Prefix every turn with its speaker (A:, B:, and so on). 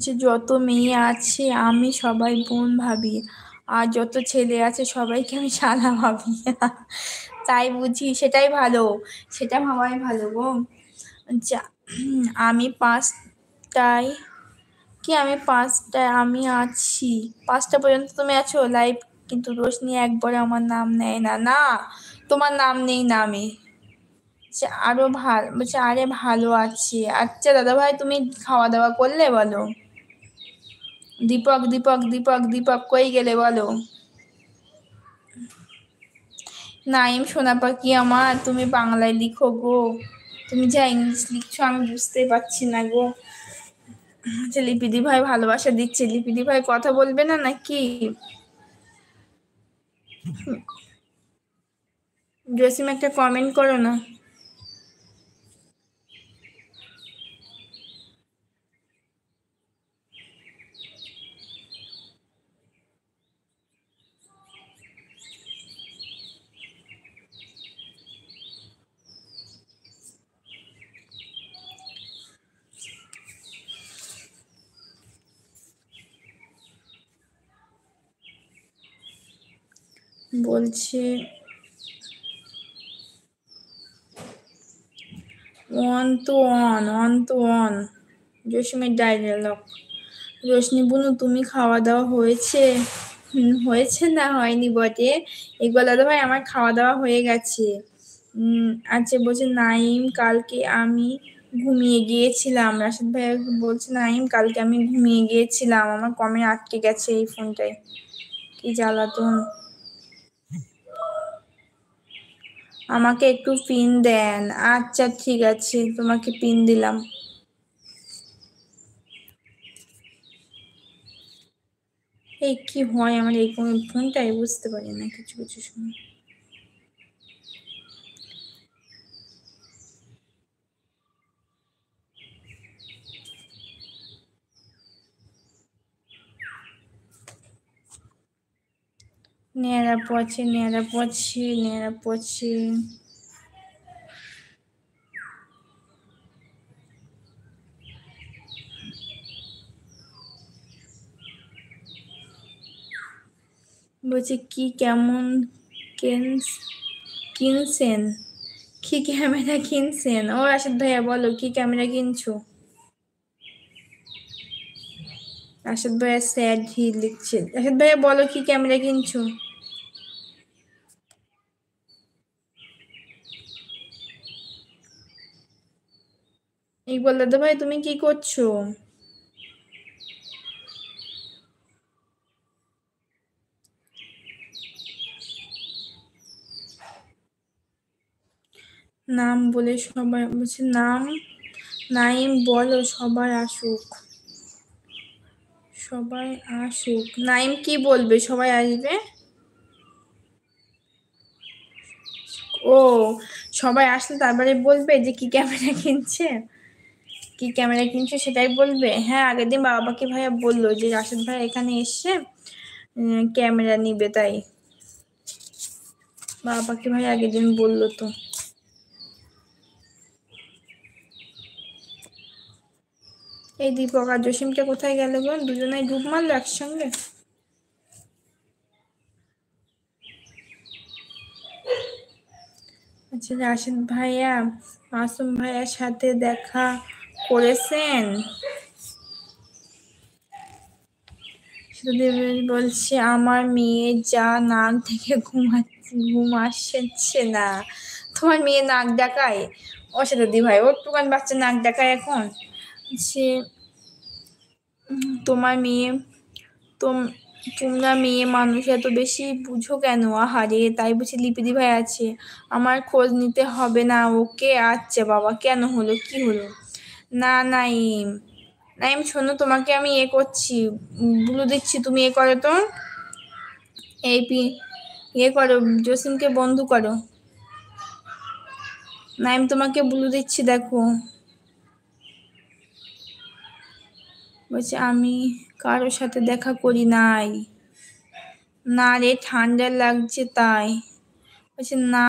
A: যে যত মেয়ে আছে আমি সবাই বোন ভাবি, আর যত ছেলে আছে সবাইকে আমি শালা ভাবি। তাই বুঝি, সেটাই ভালো, সেটা ভাবাই ভালো গো। আমি পাঁচটায়, কি আমি পাঁচটায় আমি আছি, 5টা পর্যন্ত তুমি আছো লাইভ, কিন্তু রোশনি একবার আমার নাম নেয় না। না, তোমার নাম নেই না আমি। আরো ভালো বলছে, আরে ভালো আছে। আচ্ছা দাদা ভাই, তুমি খাওয়া দাওয়া করলে বলো? দীপক দীপক দীপক দীপক কই গেলে বলো? নাইম সোনা পাখি আমার, তুমি বাংলায় লিখো গো, তুমি যা ইংলিশ লিখছো আমি বুঝতে পারছি না গো। আচ্ছা লিপিদি ভাই ভালোবাসা দিচ্ছে, লিপিদি ভাই কথা বলবে না নাকি? জসিম একটা কমেন্ট করো না। বলছে অন তো অন জসিমের ডায়লগ। রোশনি বুনু তুমি খাওয়া দাওয়া হয়েছে? হয়েছে না হয়নি বটে, এগুলো দাদা ভাই আমার খাওয়া দাওয়া হয়ে গেছে। আচ্ছা বলছে নাইম কালকে আমি ঘুমিয়ে গিয়েছিলাম, রাশেদ ভাই বলছে নাইম কালকে আমি ঘুমিয়ে গিয়েছিলাম, আমার কমে আটকে গেছে এই ফোনটায়, কি জ্বালাতন। আমাকে একটু পিন দেন। আচ্ছা ঠিক আছে, তোমাকে পিন দিলাম। এই কি হয় আমার এই ফোনটাই, বুঝতে পারি না কিছু কিছু সময়। নেড়া পছে। বলছে কি কেমন কিনছেন, কি ক্যামেরা কিনছেন? ও রাশেদ ভাইয়া বলো কি ক্যামেরা কিনছো? রাশেদ ভাইয়া স্যাড হি লিখছে। রাশেদ ভাইয়া বলো কি ক্যামেরা কিনছো? ইকবাল দাদা ভাই তুমি কি করছো? নাম বলে সবাই বলছে নাইম বলো সবাই আসুক। নাইম কি বলবে সবাই আসবে? ও, সবাই আসলে তারপরে বলবে যে কি ক্যামেরা কিনছে সেটাই বলবে। হ্যাঁ, আগের দিন বাবা পাখি ভাইয়া বললো যে রাশেদ ভাই এখানে এসছে ক্যামেরা নিবে, তাই বাবা পাখি ভাই আগের দিন বললো তো। এই দীপক আর জসিমটা কোথায় গেল গো? দুজনে ডুব মারলো একসঙ্গে। আচ্ছা রাশেদ ভাইয়া মাসুম ভাইয়ার সাথে দেখা করেছেন? বলছে আমার মেয়ে যা নাক থেকে ঘুম আসছে না। তোমার মেয়ে নাক ডাকায়? ও সেটা দি ভাই, ওর টুকান বাচ্চা নাক ডাকায় এখন? সে তোমার মেয়ে তোমরা মেয়ে মানুষ এত বেশি বুঝো কেন? আহারে, তাই বুঝি লিপিদি ভাই আছে, আমার খোঁজ নিতে হবে না ওকে? আচ্ছা বাবা, কেন হলো, কি হলো? না নাইম শোনো, তোমাকে আমি করছি, ব্লু দিচ্ছি, তুমি করো তো, এই করো, জসিমকে বন্ধু করো। নাইম তোমাকে ব্লু দিচ্ছি, দেখো। বলছে আমি কারোর সাথে দেখা করি নাই। না রে, ঠান্ডা লাগছে তাই। বলছে না।